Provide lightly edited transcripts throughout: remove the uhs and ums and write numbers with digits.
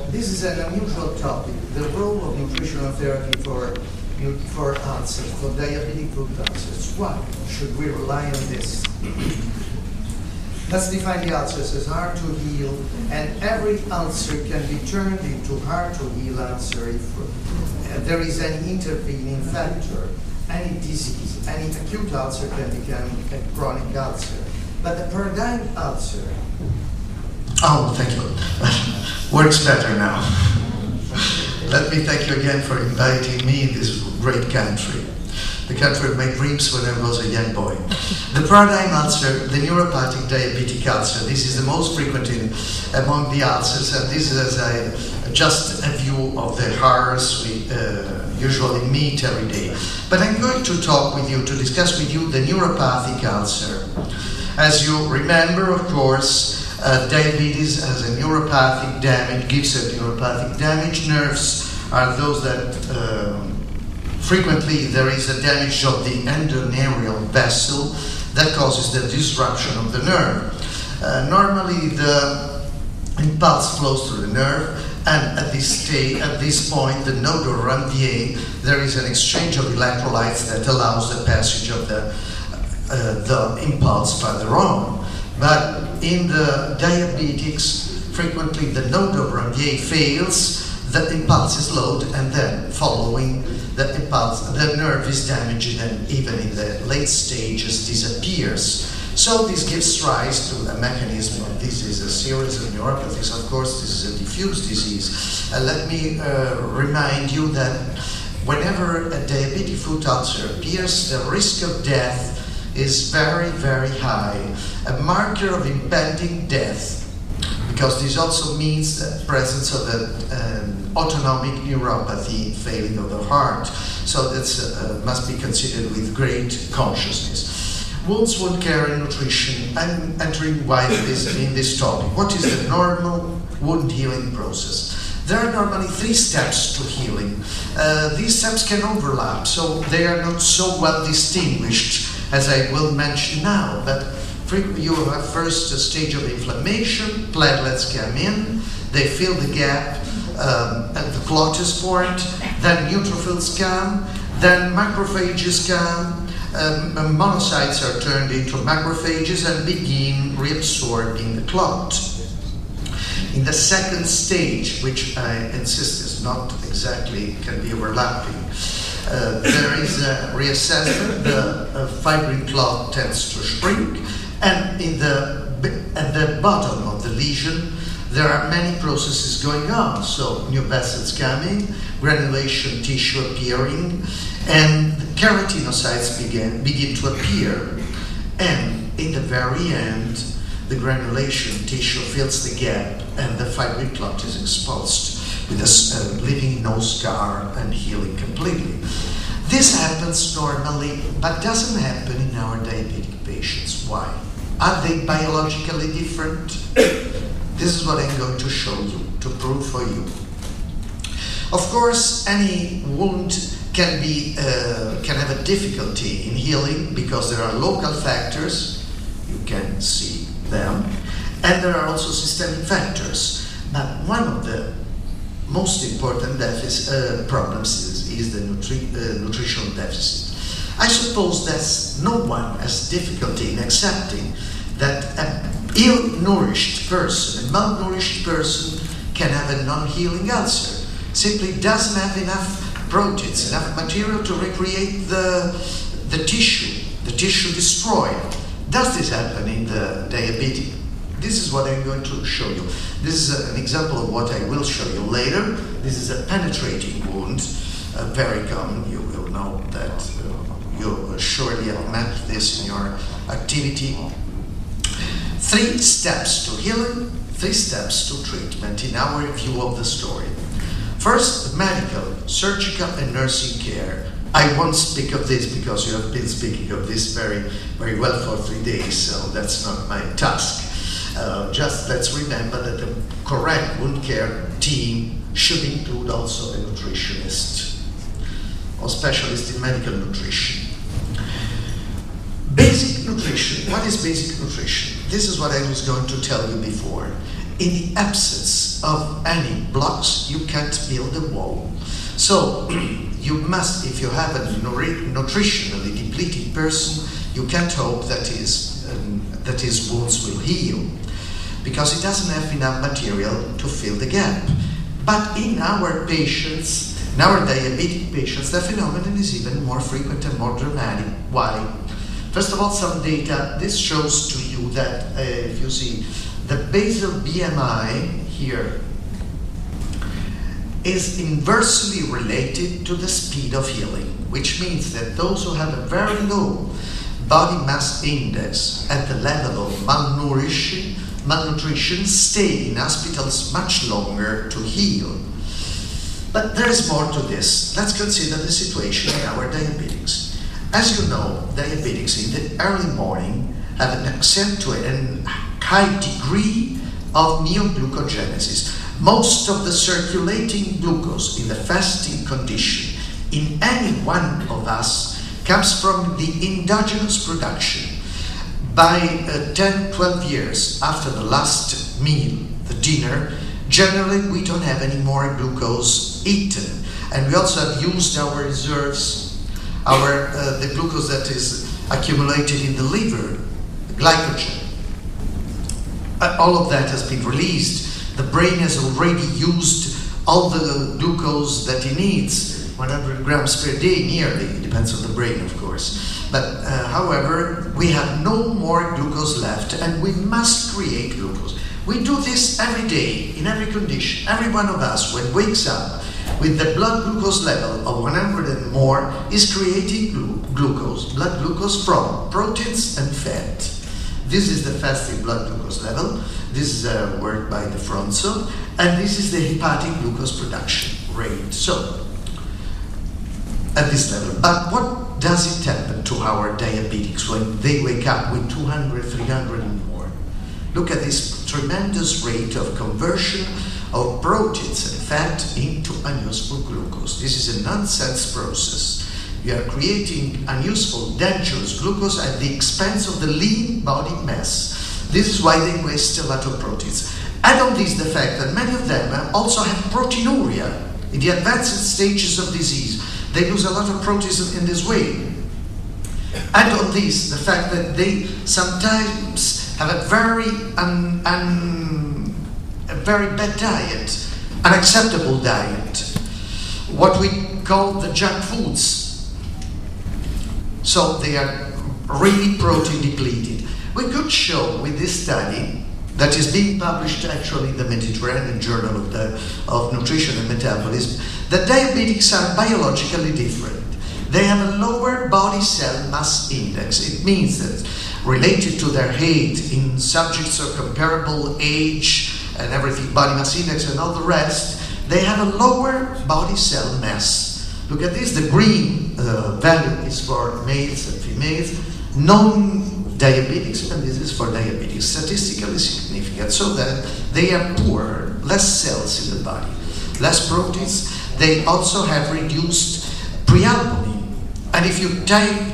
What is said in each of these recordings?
This is an unusual topic, the role of nutritional therapy for ulcers, for diabetic foot ulcers. Why should we rely on this? Let's define the ulcers as hard to heal, and every ulcer can be turned into hard to heal ulcer if there is any intervening factor. Any disease, any acute ulcer can become a chronic ulcer. But the paradigm ulcer... Oh, thank you. Works better now. Let me thank you again for inviting me in this great country. The country of my dreams when I was a young boy. The paradigm ulcer, the neuropathic diabetic ulcer, this is the most frequent among the ulcers, and this is just a view of the horrors we usually meet every day. But I'm going to talk with you, to discuss with you the neuropathic ulcer. As you remember, of course, diabetes has a neuropathic damage, gives a neuropathic damage. Nerves are those that frequently there is a damage of the endoneurial vessel that causes the disruption of the nerve. Normally the impulse flows through the nerve, and at this point, the node of Ranvier, there is an exchange of electrolytes that allows the passage of the impulse further on. But in the diabetics, frequently the node of Ranvier fails, the impulse is slowed, and then following the impulse, the nerve is damaged, and even in the late stages disappears. So this gives rise to a mechanism of this is a series of neuropathies. Of course, this is a diffuse disease. Let me remind you that whenever a diabetic foot ulcer appears, the risk of death is very, very high. A marker of impending death, because this also means the presence of an autonomic neuropathy, failing of the heart. So that must be considered with great consciousness. Wounds, wound care, and nutrition. I'm entering widely in this topic. What is the normal wound healing process? There are normally 3 steps to healing. These steps can overlap, so they are not so well distinguished as I will mention now. But you have first a stage of inflammation, platelets come in, they fill the gap, and the clot is formed, then neutrophils come, then macrophages come, monocytes are turned into macrophages and begin reabsorbing the clot. In the second stage, which I insist is not exactly, can be overlapping, there is a reassessment, the fibrin clot tends to shrink, and at the bottom of the lesion, there are many processes going on. So new vessels coming, granulation tissue appearing, and keratinocytes begin to appear. And in the very end, the granulation tissue fills the gap, and the fibrin clot is exposed, with leaving no scar and healing completely. This happens normally, but doesn't happen in our diabetic patients. Why? Are they biologically different? This is what I'm going to show you, to prove for you. Of course, any wound can have a difficulty in healing because there are local factors, you can see them, and there are also systemic factors. But one of the most important problems is the nutritional deficit. I suppose that no one has difficulty in accepting that an ill-nourished person, a malnourished person, can have a non-healing ulcer. Simply doesn't have enough proteins, enough material to recreate the tissue destroyed. Does this happen in the diabetic? This is what I'm going to show you. This is an example of what I will show you later. This is a penetrating wound, very common. You will know that you surely have met this in your activity. 3 steps to healing, 3 steps to treatment in our view of the story. First, medical, surgical, and nursing care. I won't speak of this because you have been speaking of this very, very well for 3 days, so that's not my task. Just let's remember that the correct wound care team should include also a nutritionist or specialist in medical nutrition. Basic nutrition. What is basic nutrition? This is what I was going to tell you before. In the absence of any blocks, you can't build a wall. So you must, if you have a nutritionally depleted person, you can't hope that his wounds will heal, because it doesn't have enough material to fill the gap. But in our patients, in our diabetic patients, the phenomenon is even more frequent and more dramatic. Why? First of all, some data. This shows to you that, if you see, the basal BMI here is inversely related to the speed of healing, which means that those who have a very low body mass index at the level of malnutrition stay in hospitals much longer to heal. But there is more to this. Let's consider the situation in our diabetics. As you know, diabetics in the early morning have an accentuated and high degree of neoglucogenesis. Most of the circulating glucose in the fasting condition in any one of us comes from the endogenous production. By 10-12 years after the last meal, the dinner, generally we don't have any more glucose eaten, and we also have used our reserves, the glucose that is accumulated in the liver, the glycogen. All of that has been released. The brain has already used all the glucose that it needs, 100 grams per day nearly, it depends on the brain of course. But however, we have no more glucose left, and we must create glucose. We do this every day, in every condition. Every one of us, when wakes up with the blood glucose level of 100 and more, is creating glucose, blood glucose from proteins and fat. This is the fasting blood glucose level. This is worked by the Fronzo, and this is the hepatic glucose production rate. So, at this level. But what does it happen to our diabetics when they wake up with 200, 300 and more? Look at this tremendous rate of conversion of proteins and fat into unuseful glucose. This is a nonsense process. You are creating unuseful, dangerous glucose at the expense of the lean body mass. This is why they waste a lot of proteins. Add on this the fact that many of them also have proteinuria in the advanced stages of disease. They lose a lot of proteins in this way. Add on this the fact that they sometimes have a very bad diet, unacceptable diet, what we call the junk foods. So they are really protein depleted. We could show with this study that is being published actually in the Mediterranean Journal of Nutrition and Metabolism, that diabetics are biologically different. They have a lower body cell mass index. It means that related to their age, in subjects of comparable age and everything, body mass index and all the rest, they have a lower body cell mass. Look at this, the green value is for males and females, non-diabetics, and this is for diabetics, statistically significant, so that they are poorer, less cells in the body, less proteins. They also have reduced prealbumin. And if you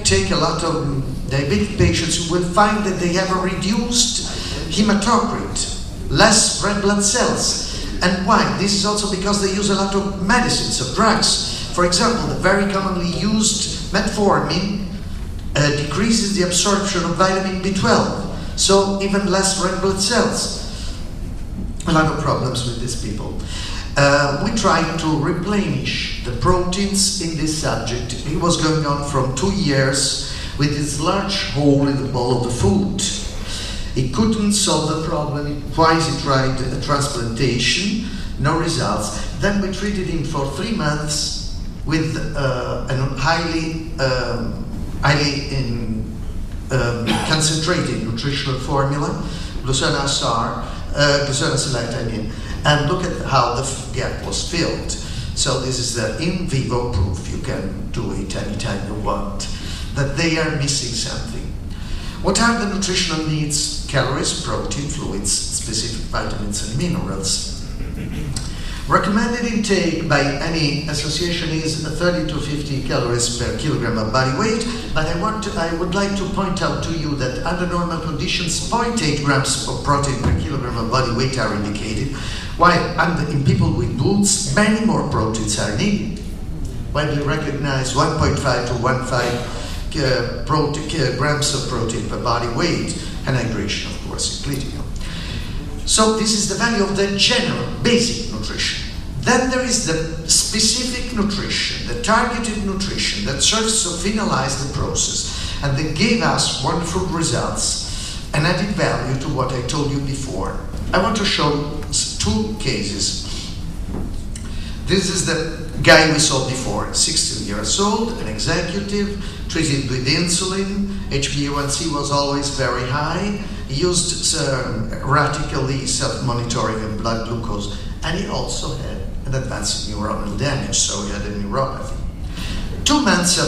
take a lot of diabetic patients, you will find that they have a reduced hematocrit, less red blood cells. And why? This is also because they use a lot of medicines, of drugs. For example, the very commonly used metformin decreases the absorption of vitamin B12, so even less red blood cells. A lot of problems with these people. We tried to replenish the proteins in this subject. It was going on from 2 years with this large hole in the bowl of the food. It couldn't solve the problem. Twice he tried a transplantation, no results. Then we treated him for 3 months with a highly concentrated nutritional formula, Glucona Select, and look at how the gap was filled. So this is the in vivo proof. You can do it anytime you want, that they are missing something. What are the nutritional needs? Calories, protein, fluids, specific vitamins and minerals. Recommended intake by any association is 30 to 50 calories per kilogram of body weight, but I would like to point out to you that under normal conditions, 0.8 grams of protein per kilogram of body weight are indicated, while in people with bulls, many more proteins are needed. Widely recognized 1.5 to 1.5 grams of protein per body weight, and hydration, of course, is critical. So this is the value of the general, basic nutrition. Then there is the specific nutrition, the targeted nutrition that serves to finalize the process and that gave us wonderful results and added value to what I told you before. I want to show two cases. This is the guy we saw before, 16 years old, an executive, treated with insulin. HbA1c was always very high. He used erratically self-monitoring and blood glucose, and he also had an advanced neuronal damage, so he had a neuropathy. 2 months of